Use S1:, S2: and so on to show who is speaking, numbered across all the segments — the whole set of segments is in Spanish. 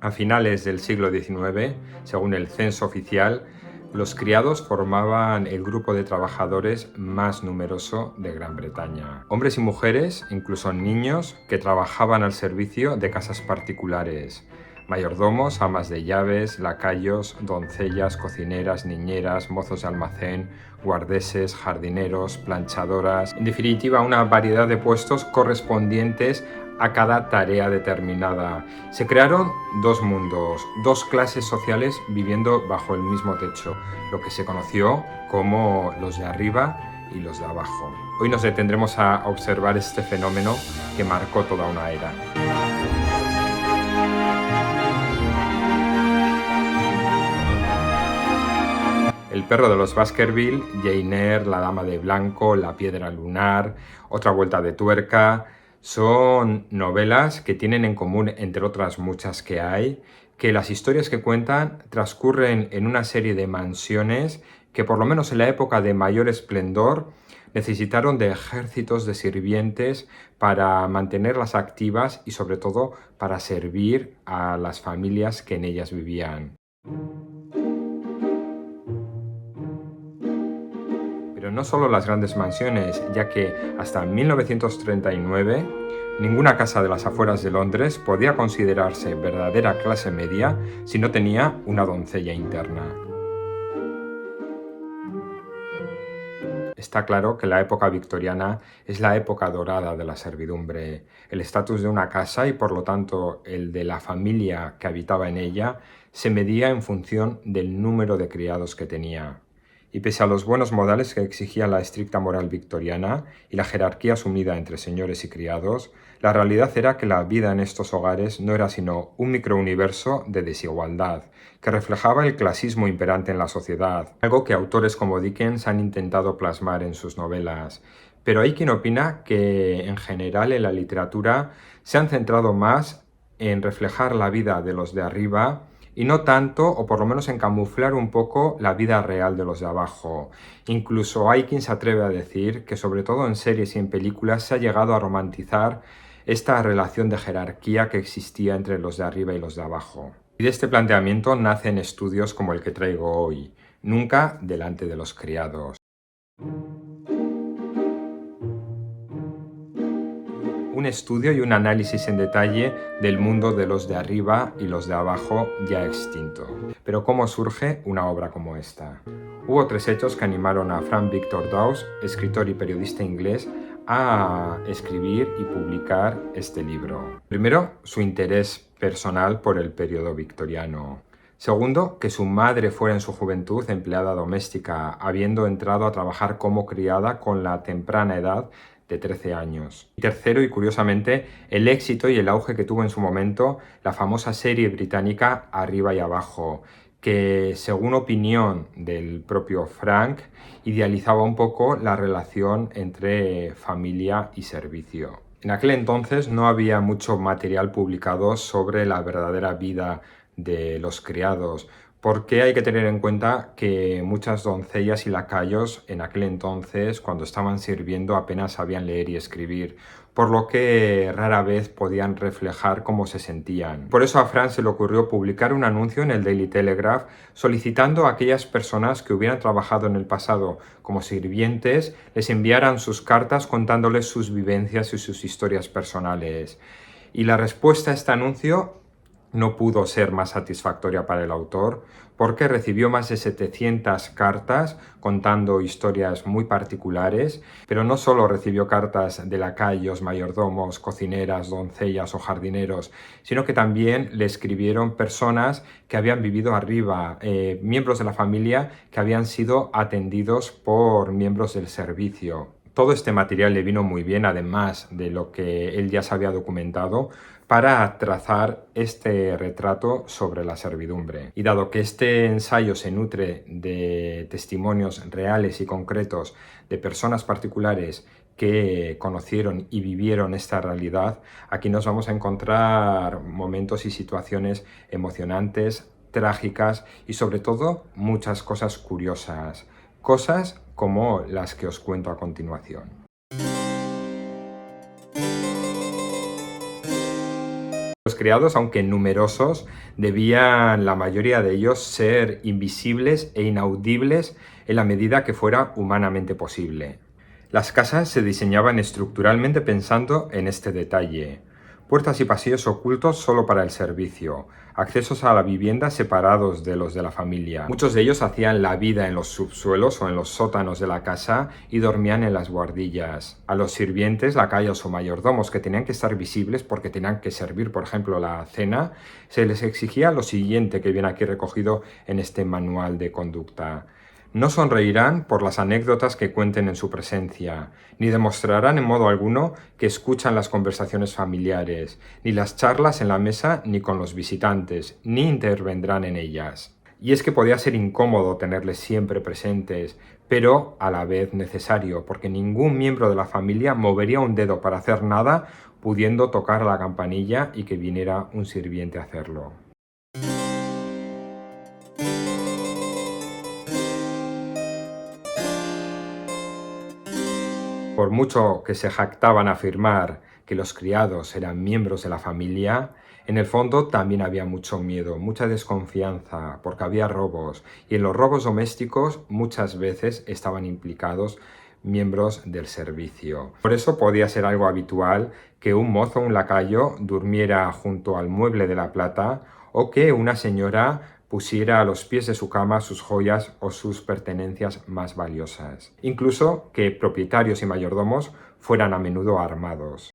S1: A finales del siglo XIX, según el censo oficial, los criados formaban el grupo de trabajadores más numeroso de Gran Bretaña. Hombres y mujeres, incluso niños, que trabajaban al servicio de casas particulares. Mayordomos, amas de llaves, lacayos, doncellas, cocineras, niñeras, mozos de almacén, guardeses, jardineros, planchadoras... En definitiva, una variedad de puestos correspondientes a cada tarea determinada. Se crearon dos mundos, dos clases sociales viviendo bajo el mismo techo, lo que se conoció como los de arriba y los de abajo. Hoy nos detendremos a observar este fenómeno que marcó toda una era. El perro de los Baskerville, Jane Eyre, La dama de blanco, La piedra lunar, Otra vuelta de tuerca, son novelas que tienen en común, entre otras muchas que hay, que las historias que cuentan transcurren en una serie de mansiones que, por lo menos en la época de mayor esplendor, necesitaron de ejércitos de sirvientes para mantenerlas activas y, sobre todo, para servir a las familias que en ellas vivían. Pero no solo las grandes mansiones, ya que hasta 1939 ninguna casa de las afueras de Londres podía considerarse verdadera clase media si no tenía una doncella interna. Está claro que la época victoriana es la época dorada de la servidumbre. El estatus de una casa y por lo tanto el de la familia que habitaba en ella se medía en función del número de criados que tenía. Y pese a los buenos modales que exigía la estricta moral victoriana y la jerarquía asumida entre señores y criados, la realidad era que la vida en estos hogares no era sino un microuniverso de desigualdad, que reflejaba el clasismo imperante en la sociedad, algo que autores como Dickens han intentado plasmar en sus novelas. Pero hay quien opina que, en general, en la literatura se han centrado más en reflejar la vida de los de arriba y no tanto, o por lo menos en camuflar un poco, la vida real de los de abajo. Incluso hay quien se atreve a decir que, sobre todo en series y en películas, se ha llegado a romantizar esta relación de jerarquía que existía entre los de arriba y los de abajo. Y de este planteamiento nacen estudios como el que traigo hoy, Nunca delante de los criados. Un estudio y un análisis en detalle del mundo de los de arriba y los de abajo ya extinto. Pero ¿cómo surge una obra como esta? Hubo tres hechos que animaron a Frank Victor Dawes, escritor y periodista inglés, a escribir y publicar este libro. Primero, su interés personal por el periodo victoriano. Segundo, que su madre fuera en su juventud empleada doméstica, habiendo entrado a trabajar como criada con la temprana edad de 13 años. Y tercero, y curiosamente, el éxito y el auge que tuvo en su momento la famosa serie británica Arriba y Abajo, que, según opinión del propio Frank, idealizaba un poco la relación entre familia y servicio. En aquel entonces no había mucho material publicado sobre la verdadera vida de los criados, porque hay que tener en cuenta que muchas doncellas y lacayos en aquel entonces, cuando estaban sirviendo, apenas sabían leer y escribir, por lo que rara vez podían reflejar cómo se sentían. Por eso a Frank se le ocurrió publicar un anuncio en el Daily Telegraph solicitando a aquellas personas que hubieran trabajado en el pasado como sirvientes les enviaran sus cartas contándoles sus vivencias y sus historias personales. Y la respuesta a este anuncio no pudo ser más satisfactoria para el autor, porque recibió más de 700 cartas contando historias muy particulares, pero no solo recibió cartas de lacayos, mayordomos, cocineras, doncellas o jardineros, sino que también le escribieron personas que habían vivido arriba, miembros de la familia que habían sido atendidos por miembros del servicio. Todo este material le vino muy bien, además de lo que él ya se había documentado, para trazar este retrato sobre la servidumbre. Y dado que este ensayo se nutre de testimonios reales y concretos de personas particulares que conocieron y vivieron esta realidad, aquí nos vamos a encontrar momentos y situaciones emocionantes, trágicas y sobre todo muchas cosas curiosas. Cosas como las que os cuento a continuación. Los criados, aunque numerosos, debían la mayoría de ellos ser invisibles e inaudibles en la medida que fuera humanamente posible. Las casas se diseñaban estructuralmente pensando en este detalle. Puertas y pasillos ocultos solo para el servicio, accesos a la vivienda separados de los de la familia. Muchos de ellos hacían la vida en los subsuelos o en los sótanos de la casa y dormían en las buhardillas. A los sirvientes, lacayos o mayordomos que tenían que estar visibles porque tenían que servir, por ejemplo, la cena, se les exigía lo siguiente que viene aquí recogido en este manual de conducta. No sonreirán por las anécdotas que cuenten en su presencia, ni demostrarán en modo alguno que escuchan las conversaciones familiares, ni las charlas en la mesa ni con los visitantes, ni intervendrán en ellas. Y es que podía ser incómodo tenerles siempre presentes, pero a la vez necesario, porque ningún miembro de la familia movería un dedo para hacer nada, pudiendo tocar la campanilla y que viniera un sirviente a hacerlo. Por mucho que se jactaban afirmar que los criados eran miembros de la familia, en el fondo también había mucho miedo, mucha desconfianza, porque había robos, y en los robos domésticos muchas veces estaban implicados miembros del servicio. Por eso podía ser algo habitual que un mozo, un lacayo, durmiera junto al mueble de la plata, o que una señora pusiera a los pies de su cama sus joyas o sus pertenencias más valiosas. Incluso que propietarios y mayordomos fueran a menudo armados.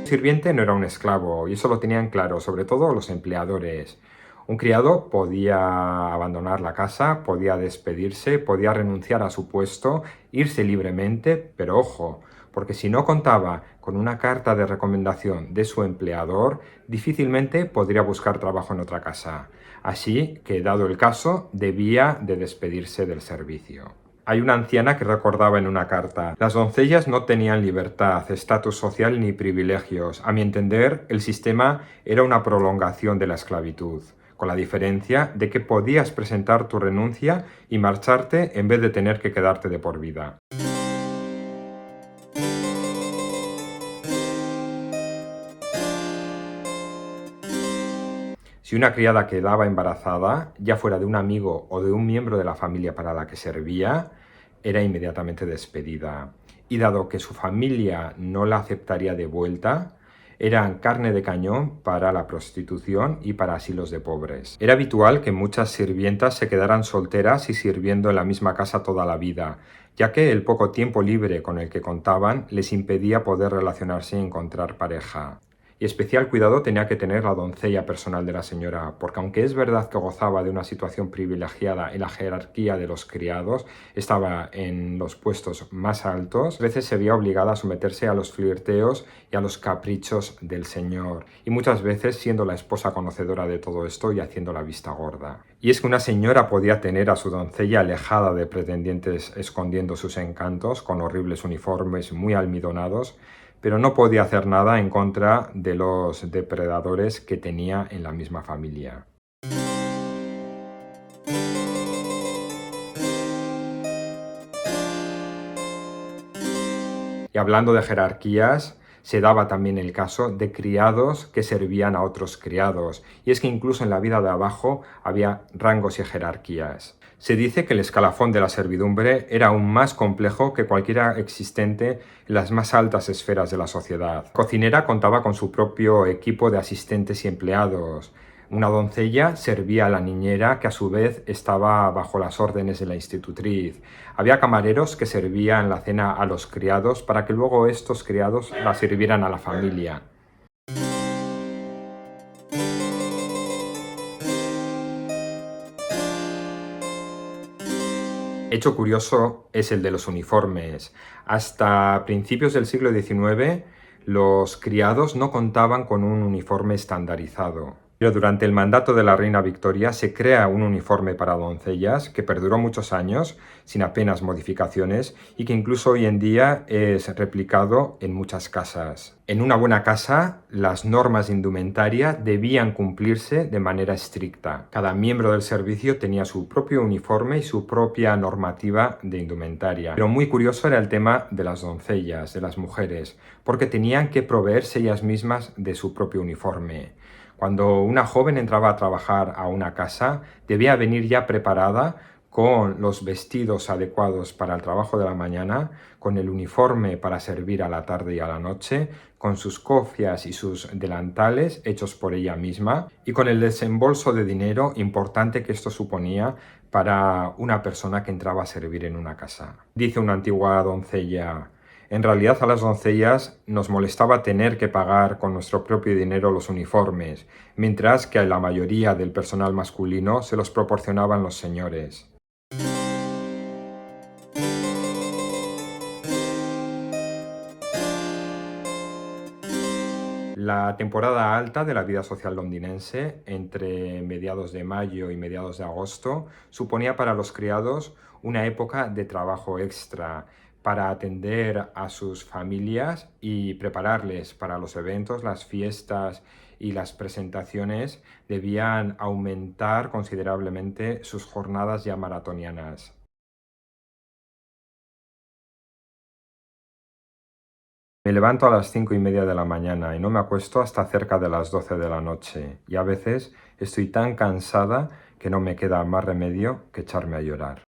S1: Un sirviente no era un esclavo, y eso lo tenían claro, sobre todo los empleadores. Un criado podía abandonar la casa, podía despedirse, podía renunciar a su puesto, irse libremente, pero ojo, porque si no contaba con una carta de recomendación de su empleador, difícilmente podría buscar trabajo en otra casa. Así que, dado el caso, debía de despedirse del servicio. Hay una anciana que recordaba en una carta: las doncellas no tenían libertad, estatus social ni privilegios. A mi entender, el sistema era una prolongación de la esclavitud, con la diferencia de que podías presentar tu renuncia y marcharte en vez de tener que quedarte de por vida. Si una criada quedaba embarazada, ya fuera de un amigo o de un miembro de la familia para la que servía, era inmediatamente despedida. Y dado que su familia no la aceptaría de vuelta, eran carne de cañón para la prostitución y para asilos de pobres. Era habitual que muchas sirvientas se quedaran solteras y sirviendo en la misma casa toda la vida, ya que el poco tiempo libre con el que contaban les impedía poder relacionarse y encontrar pareja. Y especial cuidado tenía que tener la doncella personal de la señora, porque aunque es verdad que gozaba de una situación privilegiada en la jerarquía de los criados, estaba en los puestos más altos, a veces se veía obligada a someterse a los flirteos y a los caprichos del señor, y muchas veces siendo la esposa conocedora de todo esto y haciendo la vista gorda. Y es que una señora podía tener a su doncella alejada de pretendientes escondiendo sus encantos con horribles uniformes muy almidonados, pero no podía hacer nada en contra de los depredadores que tenía en la misma familia. Y hablando de jerarquías, se daba también el caso de criados que servían a otros criados, y es que incluso en la vida de abajo había rangos y jerarquías. Se dice que el escalafón de la servidumbre era aún más complejo que cualquiera existente en las más altas esferas de la sociedad. La cocinera contaba con su propio equipo de asistentes y empleados. Una doncella servía a la niñera, que a su vez estaba bajo las órdenes de la institutriz. Había camareros que servían la cena a los criados para que luego estos criados la sirvieran a la familia. Hecho curioso es el de los uniformes. Hasta principios del siglo XIX, los criados no contaban con un uniforme estandarizado. Pero durante el mandato de la reina Victoria se crea un uniforme para doncellas que perduró muchos años sin apenas modificaciones y que incluso hoy en día es replicado en muchas casas. En una buena casa, las normas de indumentaria debían cumplirse de manera estricta. Cada miembro del servicio tenía su propio uniforme y su propia normativa de indumentaria. Pero muy curioso era el tema de las doncellas, de las mujeres, porque tenían que proveerse ellas mismas de su propio uniforme. Cuando una joven entraba a trabajar a una casa, debía venir ya preparada con los vestidos adecuados para el trabajo de la mañana, con el uniforme para servir a la tarde y a la noche, con sus cofias y sus delantales hechos por ella misma y con el desembolso de dinero importante que esto suponía para una persona que entraba a servir en una casa. Dice una antigua doncella: en realidad a las doncellas nos molestaba tener que pagar con nuestro propio dinero los uniformes, mientras que a la mayoría del personal masculino se los proporcionaban los señores. La temporada alta de la vida social londinense, entre mediados de mayo y mediados de agosto, suponía para los criados una época de trabajo extra para atender a sus familias y prepararles para los eventos, las fiestas y las presentaciones. Debían aumentar considerablemente sus jornadas ya maratonianas. Me levanto a las 5:30 de la mañana y no me acuesto hasta cerca de las 12 de la noche, y a veces estoy tan cansada que no me queda más remedio que echarme a llorar.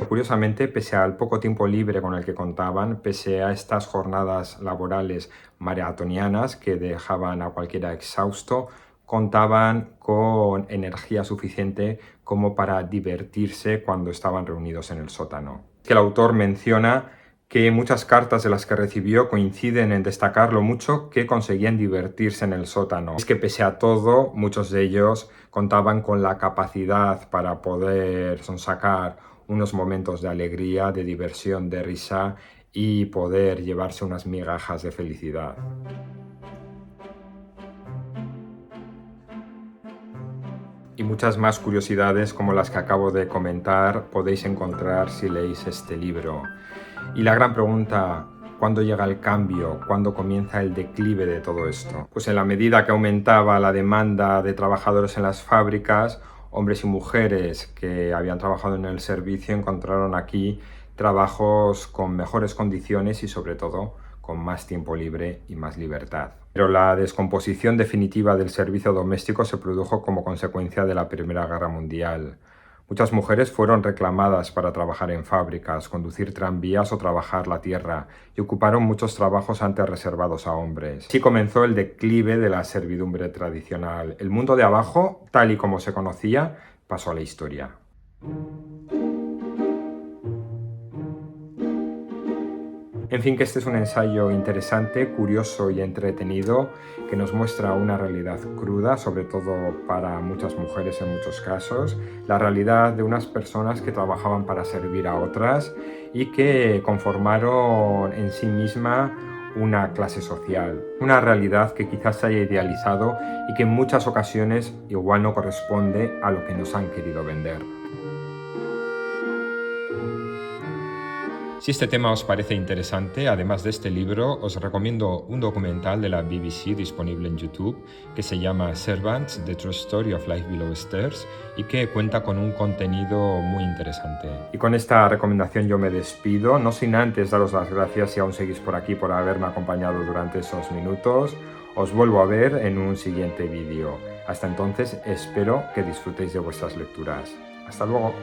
S1: Curiosamente, pese al poco tiempo libre con el que contaban, pese a estas jornadas laborales maratonianas que dejaban a cualquiera exhausto, contaban con energía suficiente como para divertirse cuando estaban reunidos en el sótano. Que el autor menciona que muchas cartas de las que recibió coinciden en destacar lo mucho que conseguían divertirse en el sótano. Es que pese a todo, muchos de ellos contaban con la capacidad para poder sonsacar unos momentos de alegría, de diversión, de risa y poder llevarse unas migajas de felicidad. Y muchas más curiosidades como las que acabo de comentar podéis encontrar si leéis este libro. Y la gran pregunta: ¿cuándo llega el cambio? ¿Cuándo comienza el declive de todo esto? Pues en la medida que aumentaba la demanda de trabajadores en las fábricas, hombres y mujeres que habían trabajado en el servicio encontraron aquí trabajos con mejores condiciones y sobre todo con más tiempo libre y más libertad. Pero la descomposición definitiva del servicio doméstico se produjo como consecuencia de la Primera Guerra Mundial. Muchas mujeres fueron reclamadas para trabajar en fábricas, conducir tranvías o trabajar la tierra, y ocuparon muchos trabajos antes reservados a hombres. Así comenzó el declive de la servidumbre tradicional. El mundo de abajo, tal y como se conocía, pasó a la historia. En fin, que este es un ensayo interesante, curioso y entretenido que nos muestra una realidad cruda, sobre todo para muchas mujeres en muchos casos, la realidad de unas personas que trabajaban para servir a otras y que conformaron en sí misma una clase social, una realidad que quizás se haya idealizado y que en muchas ocasiones igual no corresponde a lo que nos han querido vender. Si este tema os parece interesante, además de este libro, os recomiendo un documental de la BBC disponible en YouTube que se llama Servants: The True Story of Life Below Stairs y que cuenta con un contenido muy interesante. Y con esta recomendación yo me despido, no sin antes daros las gracias si aún seguís por aquí por haberme acompañado durante esos minutos. Os vuelvo a ver en un siguiente vídeo. Hasta entonces espero que disfrutéis de vuestras lecturas. ¡Hasta luego!